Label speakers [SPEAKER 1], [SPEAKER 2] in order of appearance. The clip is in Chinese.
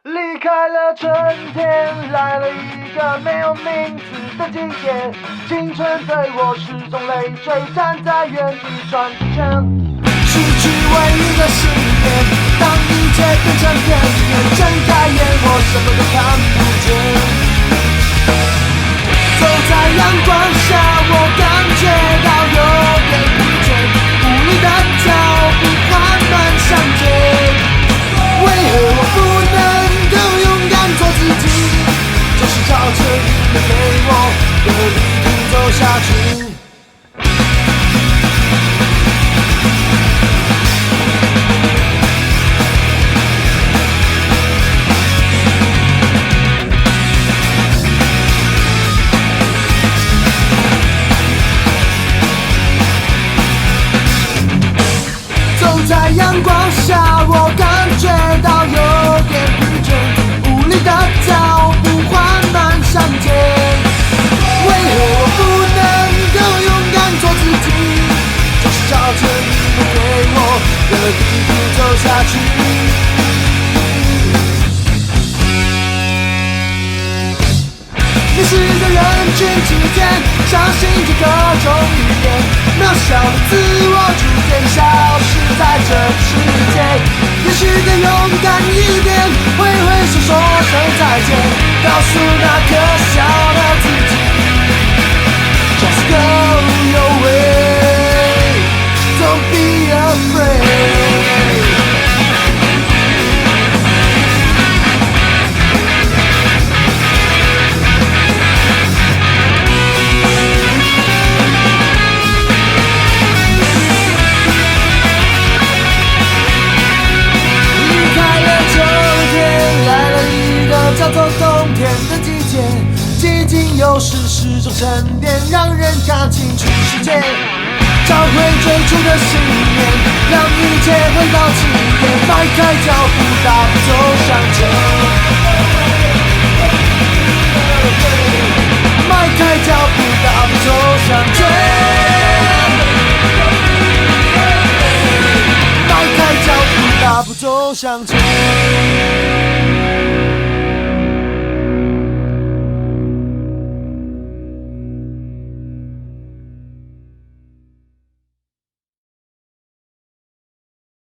[SPEAKER 1] 离开了春天，来了一个没有名字的季节。青春对我始终累赘，站在原地转圈。失去唯一的信念，当一切变成片面，睁开眼我什么都看不见。走在阳光下，我感觉到有点疲倦，无力的脚步缓慢向前。为何我不能够勇敢做自己？就是朝着你们给我的地图走下去。走在阳光下，我感觉到有点疲倦，无力的脚步缓慢向前。为何我不能够勇敢做自己？就是照着你们给我的地图走下去。迷失的人群之间，相信着各种语言，渺小的自我逐渐消失在这世界。也许更勇敢一点，挥挥手说声再见，告诉那可笑的自己 Just go your way, don't be afraid。叫做冬天的季节，寂静有时是种沉淀，让人看清楚世界，找回最初的信念，让一切回到起点，迈开脚步大步走向前，迈开脚步大步走向前，迈开脚步大步走向前。